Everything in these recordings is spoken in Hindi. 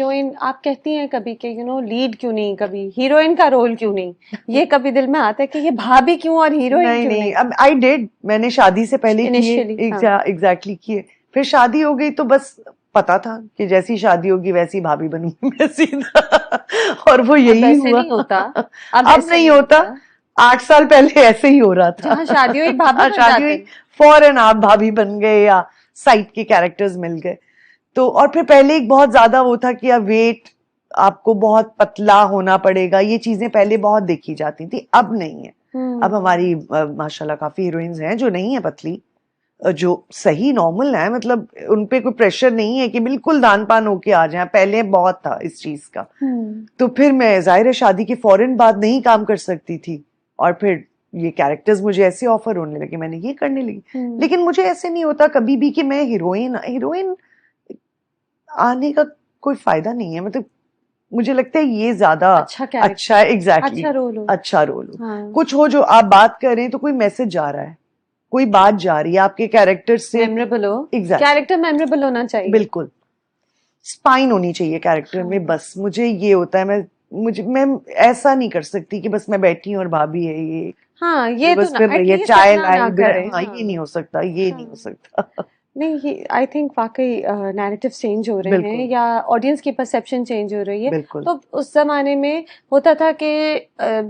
हीरोइन आप कहती हैं कभी कि लीड क्यों नहीं, कभी हीरोइन का रोल क्यों नहीं, ये कभी दिल में आता है कि ये भाभी क्यों और हीरोइन नहीं क्यों नहीं, नहीं? अब आई डिड, मैंने शादी से पहले किए, इनिशियली हाँ। एग्जैक्टली किए। फिर शादी हो गई तो बस पता था कि जैसी शादी होगी वैसी भाभी बनूंगी मैं सीधा। और वो अब यही ऐसे हुआ। नहीं होता। अब ऐसे नहीं नहीं होता। होता। 8 साल पहले ऐसे ही हो रहा था। जहाँ शादी हुई भाभी बन शादी जाते हुई, हैं। फौरन आप भाभी बन गए या साइड के कैरेक्टर्स मिल गए। तो और फिर पहले एक बहुत ज्यादा वो था कि अब वेट आपको बहुत पतला होना पड़ेगा, ये चीजें पहले बहुत देखी जाती थी, अब नहीं है। अब हमारी माशाल्लाह काफी हीरोइंस हैं जो नहीं है पतली, जो सही नॉर्मल है, मतलब उनपे कोई प्रेशर नहीं है कि बिल्कुल दान पान होके आ जाए, पहले बहुत था इस चीज का। तो फिर मैं जाहिर है शादी के फौरन बाद नहीं काम कर सकती थी, और फिर ये कैरेक्टर्स मुझे ऐसे ऑफर होने लगे, मैंने ये करने लगी। लेकिन मुझे ऐसे नहीं होता कभी भी कि मैं हीरोइन हीरोइन आने का कोई फायदा नहीं है, मतलब मुझे लगता है ये ज्यादा अच्छा कैरेक्टर, अच्छा है। एग्जैक्टली, अच्छा रोल हो। अच्छा रोल हो। हाँ। कुछ हो जो आप बात कर रहे हैं तो कोई मैसेज जा रहा है, कोई बात जा रही है आपके कैरेक्टर से। मेमोरेबल हो। एग्जैक्टली, कैरेक्टर मेमोरेबल होना चाहिए। बिल्कुल, स्पाइन होनी चाहिए कैरेक्टर में, हाँ। बस मुझे ये होता है। मैं ऐसा नहीं कर सकती कि बस मैं बैठी हूँ और भाभी है ये, हाँ जो ये तो बस ना फिर रही है, एटलीस्ट चाय इतना ना लाई, करे। हाँ ये नहीं हो सकता, ये नहीं हो हाँ। सकता। नहीं, आई थिंक वाकई नैरेटिव चेंज हो रहे हैं बिल्कुल या ऑडियंस की परसेप्शन चेंज हो रही है। बिल्कुल। तो उस जमाने में होता था कि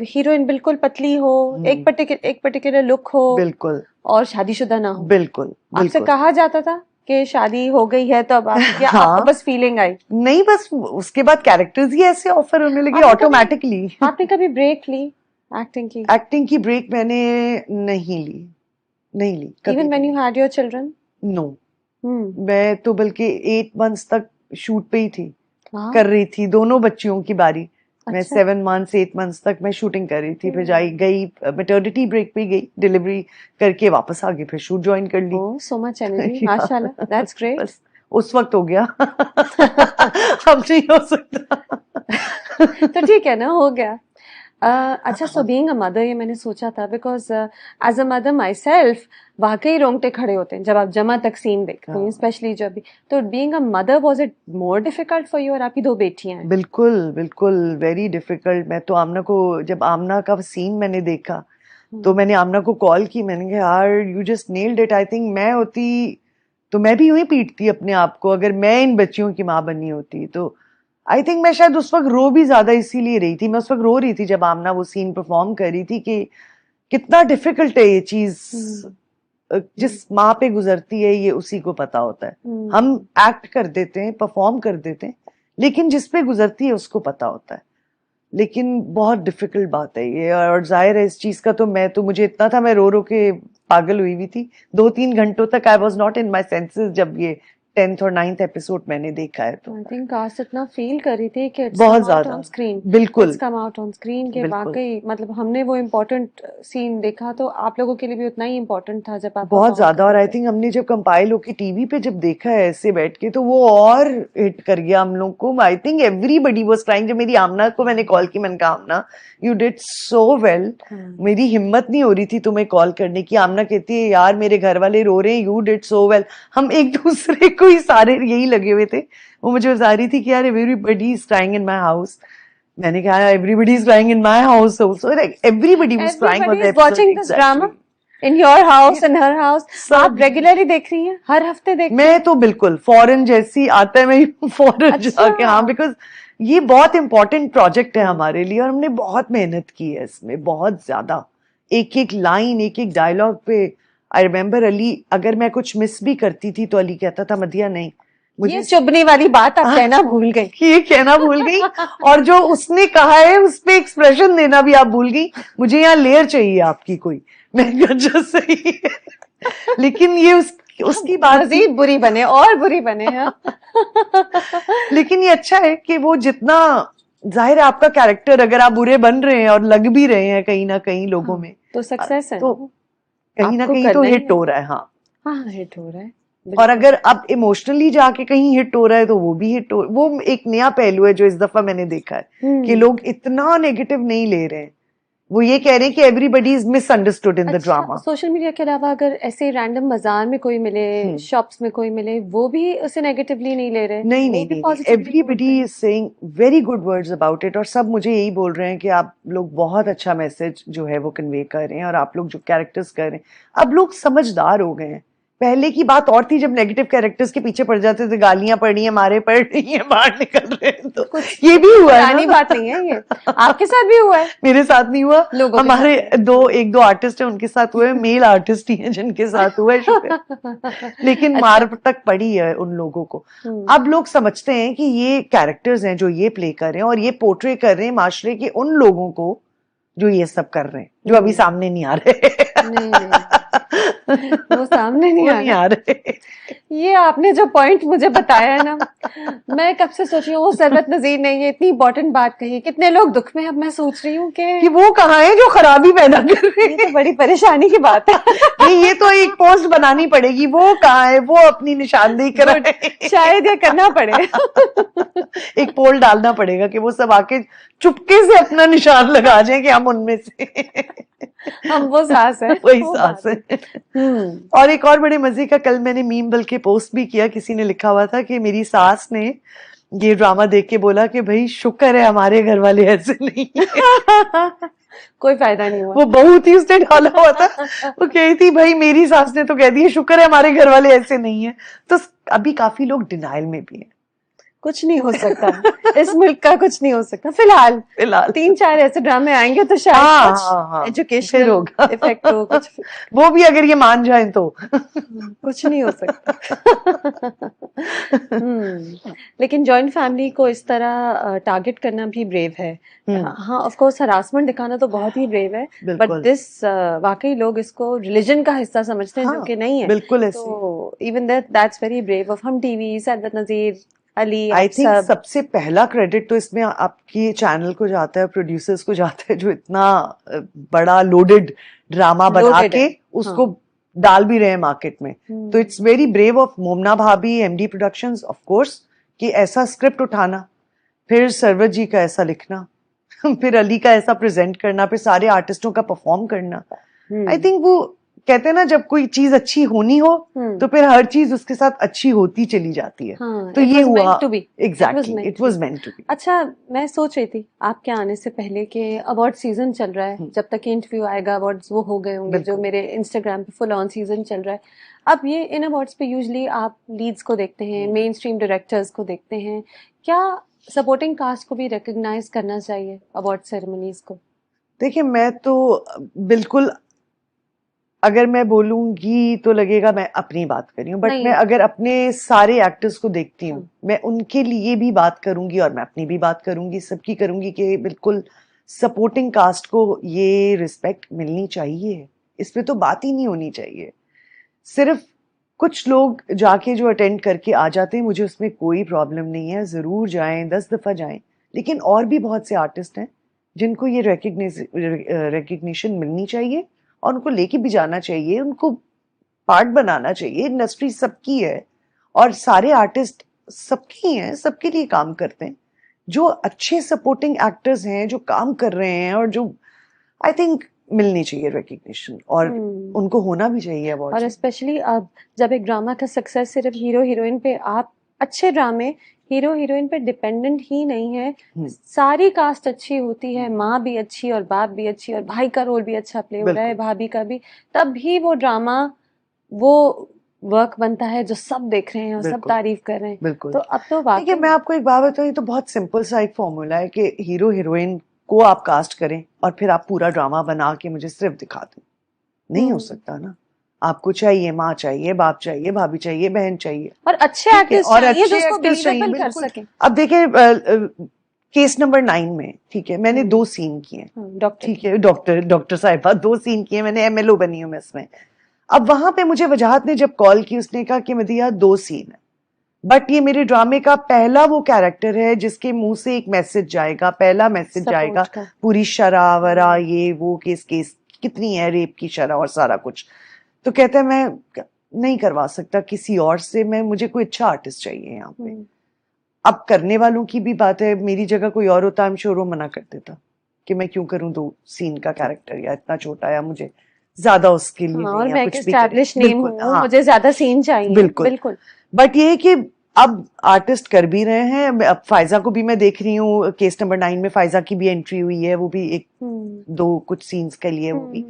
हीरोइन बिल्कुल पतली हो, एक पर्टिकुलर लुक हो, बिल्कुल और शादीशुदा ना हो। बिल्कुल आपसे बिल्कुल। कहा जाता था कि शादी हो गई है तो अब आप, या आपको हाँ, बस फीलिंग आई? नहीं बस उसके बाद कैरेक्टर्स ही ऐसे ऑफर होने लगे आपने कभी ऑटोमेटिकली। आपने कभी ब्रेक ली एक्टिंग की? एक्टिंग की ब्रेक मैंने नहीं ली, नहीं ली कभी इवन भी व्हेन यू नहीं। Had your children? नो, हम्म। मैं तो बल्कि 8 मंथ्स तक शूट पे ही थी, हाँ। कर रही थी दोनों बच्चियों की बारी। मैं अच्छा। 7 मंथ्स 8 मंथ्स तक मैं शूटिंग कर रही थी, फिर हम्म। गई मेटर्निटी ब्रेक पे गई, डिलीवरी करके वापस आ गई, फिर शूट ज्वाइन कर ली। ओह सो मच एनर्जी, या, माशाल्लाह, दैट्स ग्रेट। बस उस वक्त हो गया। अब नहीं हो सकता। तो ठीक है ना, हो गया। अच्छा, सो बीइंग अ मदर, ये मैंने सोचा था because as a mother myself वाकई रोंगटे खड़े होते हैं जब आप जमा तक सीन देखते हैं, स्पेशली जब भी। तो being a mother, was it more difficult for you? और आपकी 2 बेटियां हैं। बिल्कुल बिल्कुल, वेरी डिफिकल्ट। मैं तो आमना को, जब आमना का सीन मैंने देखा तो मैंने आमना को कॉल की, मैंने कहा यार you just nailed it. I think मैं होती तो मैं भी यूं ही पीटती अपने आप को, अगर मैं इन बच्चियों की माँ बनी होती तो। आई थिंक मैं शायद उस वक्त रो भी ज्यादा इसीलिए रही थी, मैं उस वक्त रो रही थी जब आमना वो सीन परफॉर्म कर रही थी कि कितना डिफिकल्ट है ये चीज। जिस माँ पे गुजरती है ये उसी को पता होता है। हम एक्ट कर देते हैं, परफॉर्म कर देते हैं, लेकिन जिस पे गुजरती है उसको पता होता है। लेकिन बहुत डिफिकल्ट बात है ये, और जाहिर है इस चीज का तो मुझे इतना था, मैं रो रो के पागल हुई हुई थी 2-3 घंटों तक। I was not in my senses जब ये 10th और 9th एपिसोड मैंने देखा है तो। आई थिंक कास्ट इतना फील कर रही थी कि इट्स बहुत कम आउट ज्यादा, ऑन स्क्रीन। बिल्कुल it's come out on screen के बिल्कुल। वाकई, मतलब हमने वो इम्पोर्टेंट सीन देखा तो आप लोगों के लिए भी उतना ही इम्पोर्टेंट था जब आप बहुत परफॉर्म कर ज्यादा, और रहे आई थे। थिंक हमने जब कंपाइल होके टीवी पे जब देखा है ऐसे बैठ के तो वो और हिट कर गया हम लोग को। I think everybody was crying. जब मेरी आमना को मैंने कॉल की, मैंने कहा आमना यू डिड सो वेल। मेरी हिम्मत नहीं हो रही थी तुम्हें कॉल करने की। आमना कहती है यार मेरे घर वाले रो रहे हैं, यू डिड सो वेल। हम एक दूसरे को ही सारे यही लगे हुए थे। वो मुझे बता रही थी कि यार everybody is crying in my house. मैंने कहा everybody is crying in my house also, everybody was crying on everybody the is episode. Watching this drama in your house, in her house. सब आप रेगुलरली देख रही हैं, हर हफ्ते देखती मैं हैं? तो बिल्कुल फॉरेन जैसी आता है, मैं फॉरेन अच्छा। जाके, हाँ, बिकॉज ये बहुत इंपॉर्टेंट प्रोजेक्ट है हाँ। हमारे लिए, और हमने बहुत मेहनत की है इसमें, बहुत ज्यादा। एक एक लाइन, एक एक डायलॉग पे। आई रिमेम्बर अली, अगर मैं कुछ मिस भी करती थी तो अली कहता था मदिया नहीं, मुझे ये चुभने वाली बात आप कहना भूल गई। ये कहना भूल गई, और जो उसने कहा है उस पे एक्सप्रेशन देना भी आप भूल गई। मुझे यहाँ लेयर चाहिए आपकी कोई। मैं जो सही है, लेकिन ये उसकी बात थी। मजीद बुरी बने और बुरी बने, हाँ। लेकिन ये अच्छा है कि वो जितना, जाहिर है आपका कैरेक्टर अगर आप बुरे बन रहे हैं और लग भी रहे हैं कहीं ना कहीं लोगों में, तो सक्सेस है तो ना, कहीं ना आपको कहीं तो करना ही हिट है। हो रहा है। हाँ, हाँ, हिट हो रहा है। और बिल्कुल। अगर अब इमोशनली जाके कहीं हिट हो रहा है तो वो भी हिट हो, वो एक नया पहलू है जो इस दफा मैंने देखा है कि लोग इतना नेगेटिव नहीं ले रहे हैं। वो ये कह रहे हैं कि everybody is misunderstood in the drama. Social media के अलावा अगर ऐसे रैंडम बाजार में कोई मिले, शॉप्स में कोई मिले, वो भी उसे नेगेटिवली नहीं ले रहे? नहीं नहीं नहीं, everybody is saying very good words about it, और सब मुझे यही बोल रहे हैं कि आप लोग बहुत अच्छा मैसेज जो है वो कन्वे कर रहे हैं, और आप लोग जो कैरेक्टर्स कर रहे हैं, अब लोग समझदार हो गए हैं। पहले की बात और थी जब नेगेटिव कैरेक्टर्स के पीछे पड़ जाते थे, गालियां पड़ रही हैं, मारे पड़ रही हैं, बाहर निकल रहे हैं, तो ये भी हुआ है पुरानी बात नहीं है, ये आपके साथ भी हुआ है? मेरे साथ नहीं हुआ, हमारे एक दो आर्टिस्ट हैं उनके साथ हुए, मेल आर्टिस्ट ही हैं जिनके साथ हुआ है, शुक्र। लेकिन मार तक पड़ी है उन लोगों को। अब लोग समझते हैं कि ये कैरेक्टर्स हैं जो ये प्ले कर रहे हैं, और ये पोर्ट्रे कर रहे हैं माशरे के उन लोगों को जो ये सब कर रहे हैं, जो अभी सामने नहीं आ रहे। नहीं, वो सामने नहीं आ रहे। ये आपने जो पॉइंट मुझे बताया है ना, मैं कब से सोच रही हूँ, वो सरवत नजीर ने ये इतनी इंपॉर्टेंट बात कही, कितने लोग दुख में। अब मैं सोच रही हूँ कि वो कहाँ है जो खराबी पैदा कर रहे हैं। ये तो बड़ी परेशानी की बात है। ये तो एक पोस्ट बनानी पड़ेगी, वो कहाँ है, वो अपनी निशानदेही कर, शायद ये करना पड़े। एक पोल डालना पड़ेगा कि वो सब आके चुपके से अपना निशान लगा जाए कि हम उनमें से हम वो सास है, वही सास है। और एक और बड़े मजे का, कल मैंने मीम बल्कि पोस्ट भी किया, किसी ने लिखा हुआ था कि मेरी सास ने ये ड्रामा देख के बोला कि भाई शुक्र है हमारे घर वाले ऐसे नहीं है। कोई फायदा नहीं हुआ। वो बहू थी, उसने डाला हुआ था, वो कही थी भाई मेरी सास ने तो कह दिया शुक्र है हमारे घर वाले ऐसे नहीं है। तो अभी काफी लोग डिनाइल में भी हैं। कुछ नहीं हो सकता, इस मुल्क का कुछ नहीं हो सकता फिलहाल। 3-4 ऐसे ड्रामे आएंगे तो शायद एजुकेशन होगा, इफेक्ट हो कुछ, वो भी अगर ये मान जाए तो कुछ नहीं हो सकता। लेकिन जॉइंट फैमिली को इस तरह टारगेट करना भी ब्रेव है। हाँ, ऑफ कोर्स हरासमेंट दिखाना तो बहुत ही ब्रेव है, बट दिस वाकई लोग इसको रिलीजन का हिस्सा समझते हैं, जो कि नहीं है। बिल्कुल ऐसे। तो even that's very brave of Hum TV, Sarwat Nazir, Ali, I think सबसे पहला क्रेडिट तो इसमें आपकी चैनल को जाता है, प्रोड्यूसर्स को जाता है, जो इतना बड़ा लोडेड ड्रामा बना के उसको डाल भी रहे हैं मार्केट में। तो इट्स वेरी ब्रेव ऑफ मोमना भाभी, एमडी प्रोडक्शंस, ऑफ कोर्स, कि ऐसा स्क्रिप्ट उठाना, फिर सरवत जी का ऐसा लिखना, फिर अली का ऐसा प्रेजेंट करना, फिर सारे आर्टिस्टों का परफॉर्म करना। आई थिंक वो कहते हैं ना, जब कोई चीज अच्छी होनी हो तो फिर हर चीज उसके साथ अच्छी होती चली जाती है। तो ये हुआ, exactly, it was meant to be. अच्छा, मैं सोच रही थी आपके आने से पहले कि अवार्ड सीजन चल रहा है, जब तक इंटरव्यू आएगा अवार्ड्स वो हो गए होंगे, जो मेरे इंस्टाग्राम पे फुल ऑन सीजन चल रहा है। अब ये इन अवार्ड्स पे यूजुअली आप लीड्स को देखते हैं, मेन स्ट्रीम डायरेक्टर्स को देखते हैं, क्या सपोर्टिंग कास्ट को भी रिकॉग्नाइज करना चाहिए अवार्ड सेरेमनीज को? देखिए, मैं तो बिल्कुल, अगर मैं बोलूंगी तो लगेगा मैं अपनी बात कर रही हूँ, बट मैं अगर अपने सारे एक्टर्स को देखती हूँ, मैं उनके लिए भी बात करूंगी और मैं अपनी भी बात करूंगी, सबकी करूंगी कि बिल्कुल सपोर्टिंग कास्ट को ये रिस्पेक्ट मिलनी चाहिए। इस पे तो बात ही नहीं होनी चाहिए। सिर्फ कुछ लोग जाके जो अटेंड करके आ जाते हैं, मुझे उसमें कोई प्रॉब्लम नहीं है, जरूर जाएं, 10 दफा जाएं, लेकिन और भी बहुत से आर्टिस्ट हैं जिनको ये रिकग्निशन मिलनी चाहिए और उनको लेके भी जाना चाहिए, उनको पार्ट बनाना चाहिए। इंडस्ट्री सबकी है और सारे आर्टिस्ट सबके ही हैं, सबके लिए काम करते हैं। जो अच्छे सपोर्टिंग एक्टर्स हैं, जो काम कर रहे हैं, और जो आई थिंक मिलनी चाहिए रिकग्निशन, और उनको होना भी चाहिए अवार्ड। और स्पेशली अब जब एक ड्रामा का सक्सेस सिर्फ हीरो हीरोइन पे, आप अच्छे ड्रामे हीरो हीरोइन पे डिपेंडेंट ही नहीं है, सारी कास्ट अच्छी होती है, माँ भी अच्छी और बाप भी अच्छी और भाई का रोल भी अच्छा प्ले हो रहा है, भाभी का भी, तब भी वो ड्रामा वो वर्क बनता है जो सब देख रहे हैं और सब तारीफ कर रहे हैं। बिल्कुल। तो अब तो वाकई मैं आपको एक बात बताऊं, ये तो बहुत सिंपल सा एक फॉर्मूला है कि हीरो हीरोइन को आप कास्ट करें और फिर आप पूरा ड्रामा बना के मुझे सिर्फ दिखा दें। नहीं हो सकता ना। आपको चाहिए माँ चाहिए, बाप चाहिए, भाभी चाहिए, बहन चाहिए, और अच्छे एक्टर्स चाहिए जो उसको बिलीवेबल कर सके। अब देखिए केस नंबर 9 में, ठीक है, मैंने 2 सीन किए, ठीक है, डॉक्टर साहिबा 2 सीन किए मैंने, एमएलओ बनी हूँ मैं इसमें। अब वहां पे मुझे वजाहत ने जब कॉल की, उसने कहा कि मदिया 2 सीन है, बट ये मेरे ड्रामे का पहला वो कैरेक्टर है जिसके मुंह से एक मैसेज जाएगा, पहला मैसेज जाएगा, पूरी शराह वरा ये वो केस कितनी है, रेप की शराह और सारा कुछ। तो कहता है मैं नहीं करवा सकता किसी और से, मुझे कोई अच्छा आर्टिस्ट चाहिए यहाँ पे। अब करने वालों की भी बात है, मेरी जगह कोई और होता, I'm sure वो मना कर देता। कि मैं क्यों करूं 2 सीन का कैरेक्टर, या इतना छोटा, या मुझे ज्यादा उसके लिए हाँ, और नहीं, मैं या एक कुछ भी करें। एस्टैब्लिश नेम बिल्कुल, हूँ, हाँ मुझे ज्यादा सीन चाहिए। बिल्कुल। बिल्कुल। बट ये है कि अब आर्टिस्ट कर भी रहे हैं। अब फायजा को भी मैं देख रही हूँ, केस नंबर 9 में फायजा की भी एंट्री हुई है, वो भी एक दो कुछ सीन्स के लिए, वो भी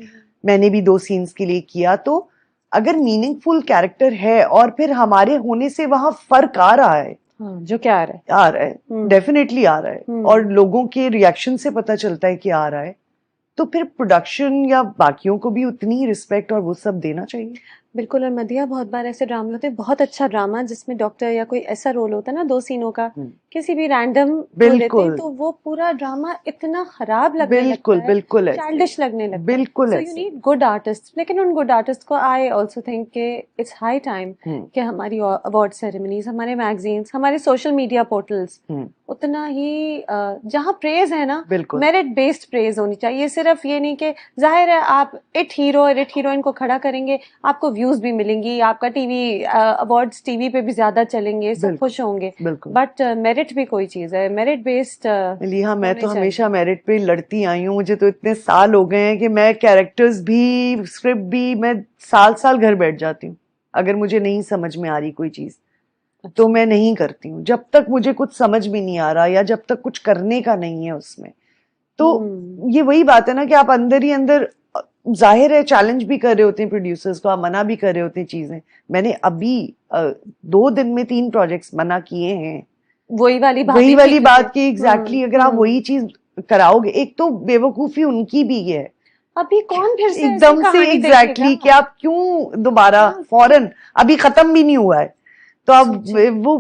मैंने भी 2 सीन्स के लिए किया। तो अगर मीनिंगफुल कैरेक्टर है और फिर हमारे होने से वहां फर्क आ रहा है, हाँ, जो क्या आ रहा है डेफिनेटली आ रहा है, और लोगों के रिएक्शन से पता चलता है कि आ रहा है, तो फिर प्रोडक्शन या बाकियों को भी उतनी ही रिस्पेक्ट और वो सब देना चाहिए। बिल्कुल। और मदिया, बहुत बार ऐसे ड्रामा होते हैं, बहुत अच्छा ड्रामा जिसमें डॉक्टर या कोई ऐसा रोल होता है ना 2 सीनों का, किसी भी रैंडम वो लेते हैं, तो वो पूरा ड्रामा इतना खराब लगने लगता है, बिल्कुल चाइल्डिश लगने लगता है। बिल्कुल so you need good artist. लेकिन उन गुड आर्टिस्ट को आई ऑल्सो थिंक कि इट्स हाई टाइम कि हमारी अवार्ड सेरेमनीज, हमारे मैगजीन्स, हमारे सोशल मीडिया पोर्टल्स उतना ही जहाँ प्रेज है ना, मेरिट बेस्ड प्रेज होनी चाहिए। सिर्फ ये नहीं कि जाहिर है आप इट हीरो और इट हीरोइन को खड़ा करेंगे, आपको व्यूज भी मिलेंगी, आपका टीवी अवार्ड्स टीवी पे भी ज्यादा चलेंगे, सब खुश होंगे, बट मेरिट भी कोई चीज है, मेरिट बेस्ड। लिहा, मैं तो हमेशा मेरिट पे लड़ती आई हूँ। मुझे तो इतने साल हो गए हैं कि मैं कैरेक्टर्स भी, स्क्रिप्ट भी, मैं साल घर बैठ जाती हूँ। अगर मुझे नहीं समझ में आ रही कोई चीज तो मैं नहीं करती हूँ, जब तक मुझे कुछ समझ में नहीं आ रहा, या जब तक कुछ करने का नहीं है उसमें। तो ये वही बात है ना कि आप अंदर ही अंदर, जाहिर है चैलेंज भी कर रहे होते हैं प्रोड्यूसर्स को, आप मना भी कर रहे होते हैं चीजें। मैंने अभी 2 दिन में 3 प्रोजेक्ट्स मना किए हैं, वही वाली बात की एग्जैक्टली। अगर आप वही चीज कराओगे, एक तो बेवकूफी उनकी भी है, अभी कौन फिर से एकदम से एग्जैक्टली कि आप क्यों दोबारा फौरन, अभी खत्म भी नहीं हुआ है, तो अब वो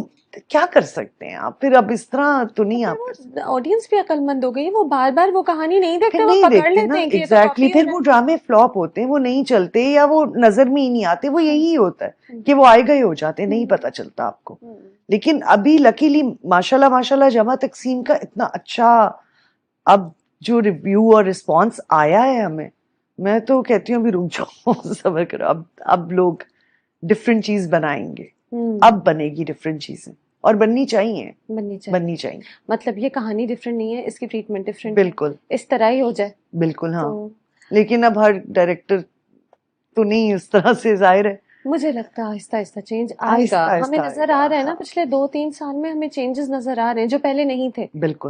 क्या कर सकते हैं आप फिर? अब इस तरह तो नहीं, आप ऑडियंस भी अकलमंद हो गई है, वो बार बार वो कहानी नहीं देखते, वो पकड़ लेते हैं कि एग्जैक्टली। फिर वो ड्रामे फ्लॉप होते हैं, वो नहीं चलते, या वो नजर में ही नहीं आते। वो यही होता है कि वो आए गए हो जाते, नहीं पता चलता आपको। लेकिन अभी लकीली माशाल्लाह जमा तकसीम का इतना अच्छा अब जो रिव्यू और रिस्पॉन्स आया है हमें, मैं तो कहती हूँ अभी रुक जाओ, सब्र करो। अब लोग डिफरेंट चीज बनाएंगे, अब बनेगी डिफरेंट चीजें, और बननी चाहिए। मतलब ये कहानी डिफरेंट नहीं है, इसकी ट्रीटमेंट डिफरेंट, बिल्कुल इस तरह ही हो जाए। बिल्कुल, हाँ। लेकिन अब हर डायरेक्टर तो नहीं उस तरह से, जाहिर है। मुझे लगता है आहिस्ता आहिस्ता चेंज आएगा, हमें नजर आ रहा है ना, पिछले 2-3 साल में हमें चेंजेस नजर आ रहे हैं जो पहले नहीं थे। बिल्कुल।